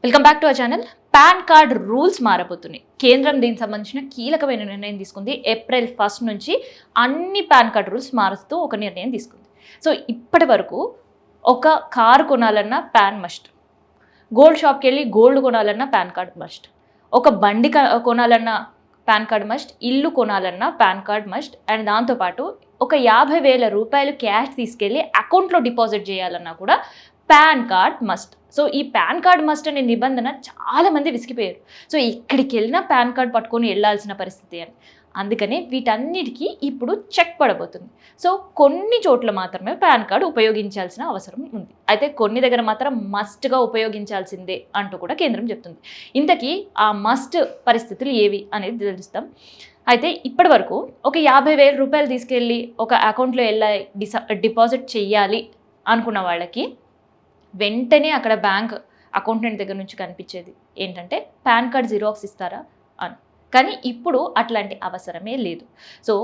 Welcome back to our channel. PAN card rules మారబోతున్నాయి. కేంద్రం దీనికి సంబంధించిన కీలకమైన నిర్ణయం తీసుకుంది. ఏప్రిల్ 1 నుంచి అన్ని పాన్ కార్డ్ రూల్స్ మారుస్తూ ఒక నిర్ణయం తీసుకుంది. సో ఇప్పటి వరకు ఒక కారు కొనాలన్నా పాన్ మస్ట్, గోల్డ్ షాప్కి వెళ్ళి గోల్డ్ కొనాలన్నా పాన్ కార్డ్ మస్ట్, ఒక బండి కొనాలన్నా పాన్ కార్డ్ మస్ట్, ఇల్లు కొనాలన్నా పాన్ కార్డ్ మస్ట్, అండ్ దాంతోపాటు ఒక 50,000 రూపాయలు క్యాష్ తీసుకెళ్ళి అకౌంట్లో డిపాజిట్ చేయాలన్నా కూడా పాన్ కార్డ్ మస్ట్. సో ఈ పాన్ కార్డ్ మస్ట్ అనే నిబంధన చాలామంది విసిగిపోయారు. సో ఎక్కడికి వెళ్ళినా పాన్ కార్డ్ పట్టుకొని వెళ్ళాల్సిన పరిస్థితి అని. అందుకనే వీటన్నిటికీ ఇప్పుడు చెక్ పడబోతుంది. సో కొన్ని చోట్ల మాత్రమే పాన్ కార్డ్ ఉపయోగించాల్సిన అవసరం ఉంది. అయితే కొన్ని దగ్గర మాత్రం మస్ట్గా ఉపయోగించాల్సిందే అంటూ కూడా కేంద్రం చెప్తుంది. ఇంతకీ ఆ మస్ట్ పరిస్థితులు ఏవి అనేది తెలుస్తాం. అయితే ఇప్పటి వరకు ఒక 50,000 రూపాయలు తీసుకెళ్ళి ఒక అకౌంట్లో డిపాజిట్ చెయ్యాలి అనుకున్న వాళ్ళకి వెంటనే అక్కడ బ్యాంక్ అకౌంటెంట్ దగ్గర నుంచి కనిపించేది ఏంటంటే పాన్ కార్డ్ జిరాక్స్ ఇస్తారా అని. కానీ ఇప్పుడు అట్లాంటి అవసరమే లేదు. సో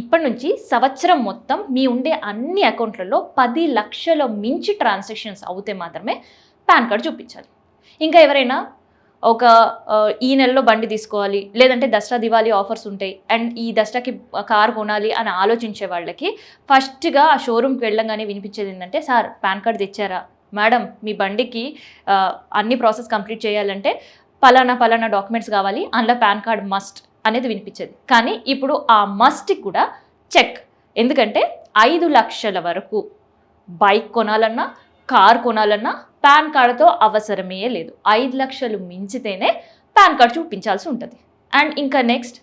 ఇప్పటి నుంచి సంవత్సరం మొత్తం మీ ఉండే అన్ని అకౌంట్లలో 10 లక్షల మించి ట్రాన్సాక్షన్స్ అవుతే మాత్రమే పాన్ కార్డ్ చూపించాలి. ఇంకా ఎవరైనా ఒక ఈ నెలలో బండి తీసుకోవాలి, లేదంటే దసరా దివాళీ ఆఫర్స్ ఉంటాయి అండ్ ఈ దసరాకి కారు కొనాలి అని ఆలోచించే వాళ్ళకి ఫస్ట్గా ఆ షోరూమ్కి వెళ్ళంగానే వినిపించేది ఏంటంటే, సార్ పాన్ కార్డ్ తెచ్చారా, మేడం మీ బండికి అన్ని ప్రాసెస్ కంప్లీట్ చేయాలంటే పలానా డాక్యుమెంట్స్ కావాలి, అందులో పాన్ కార్డ్ మస్ట్ అనేది వినిపించేది. కానీ ఇప్పుడు ఆ మస్ట్కి కూడా చెక్. ఎందుకంటే 5 లక్షల వరకు బైక్ కొనాలన్నా కార్ కొనాలన్నా పాన్ కార్డుతో అవసరమే లేదు. 5 లక్షలు మించితేనే పాన్ కార్డ్ చూపించాల్సి ఉంటుంది. అండ్ ఇంకా నెక్స్ట్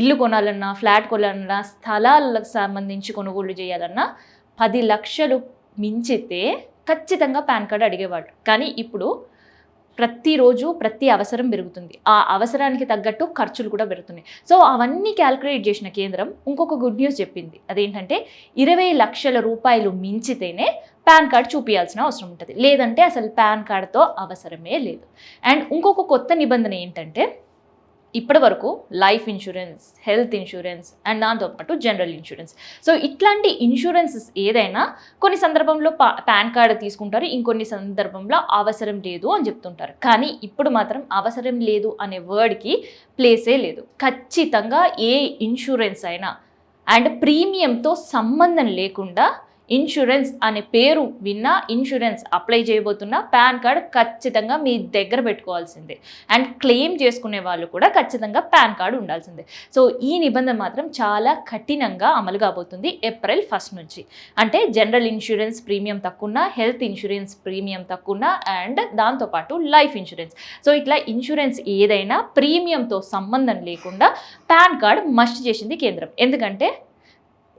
ఇల్లు కొనాలన్నా, ఫ్లాట్ కొనాలన్నా, స్థలాలకు సంబంధించి కొనుగోలు చేయాలన్నా 10 లక్షలు మించితే ఖచ్చితంగా పాన్ కార్డ్ అడిగేవాడు. కానీ ఇప్పుడు ప్రతిరోజు ప్రతి అవసరం పెరుగుతుంది. ఆ అవసరానికి తగ్గట్టు ఖర్చులు కూడా పెరుగుతున్నాయి. సో అవన్నీ క్యాల్కులేట్ చేసిన కేంద్రం ఇంకొక గుడ్ న్యూస్ చెప్పింది. అదేంటంటే 20 లక్షల రూపాయలు మించితేనే పాన్ కార్డ్ చూపించాల్సిన అవసరం ఉంటుంది, లేదంటే అసలు పాన్ కార్డ్తో అవసరమే లేదు. అండ్ ఇంకొక కొత్త నిబంధన ఏంటంటే, ఇప్పటి వరకు life insurance, health insurance and దాంతోపాటు జనరల్ ఇన్సూరెన్స్. సో ఇట్లాంటి ఇన్సూరెన్సెస్ ఏదైనా కొన్ని సందర్భంలో పాన్ కార్డు తీసుకుంటారు, ఇంకొన్ని సందర్భంలో అవసరం లేదు అని చెప్తుంటారు. కానీ ఇప్పుడు మాత్రం అవసరం లేదు అనే వర్డ్కి ప్లేసే లేదు. ఖచ్చితంగా ఏ ఇన్సూరెన్స్ అయినా అండ్ ప్రీమియంతో సంబంధం లేకుండా ఇన్సూరెన్స్ అనే పేరు విన్నా, ఇన్సూరెన్స్ అప్లై చేయబోతున్నా పాన్ కార్డ్ ఖచ్చితంగా మీ దగ్గర పెట్టుకోవాల్సిందే. అండ్ క్లెయిమ్ చేసుకునే వాళ్ళు కూడా ఖచ్చితంగా పాన్ కార్డు ఉండాల్సిందే. సో ఈ నిబంధన మాత్రం చాలా కఠినంగా అమలు కాబోతుంది ఏప్రిల్ 1 నుంచి. అంటే జనరల్ ఇన్సూరెన్స్ ప్రీమియం తక్కువ, హెల్త్ ఇన్సూరెన్స్ ప్రీమియం తక్కువ అండ్ దాంతోపాటు లైఫ్ ఇన్సూరెన్స్. సో ఇట్లా ఇన్సూరెన్స్ ఏదైనా ప్రీమియంతో సంబంధం లేకుండా పాన్ కార్డ్ మస్ట్ చేసింది కేంద్రం. ఎందుకంటే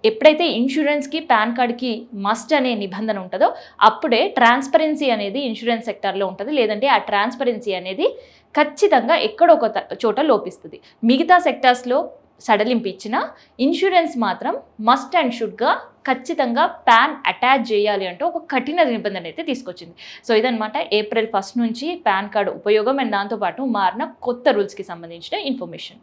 ఎప్పుడైతే ఇన్సూరెన్స్కి పాన్ కార్డ్కి మస్ట్ అనే నిబంధన ఉంటుందో అప్పుడే ట్రాన్స్పరెన్సీ అనేది ఇన్సూరెన్స్ సెక్టార్లో ఉంటుంది. లేదంటే ఆ ట్రాన్స్పరెన్సీ అనేది ఖచ్చితంగా ఎక్కడో ఒక చోట లోపిస్తుంది. మిగతా సెక్టార్స్లో సడలింపు ఇచ్చిన ఇన్సూరెన్స్ మాత్రం మస్ట్ అండ్ షుడ్గా ఖచ్చితంగా పాన్ అటాచ్ చేయాలి అంటూ ఒక కఠిన నిబంధన అయితే తీసుకొచ్చింది. సో ఇదనమాట ఏప్రిల్ 1 నుంచి పాన్ కార్డు ఉపయోగం అండ్ దాంతోపాటు మారిన కొత్త రూల్స్కి సంబంధించిన ఇన్ఫర్మేషన్.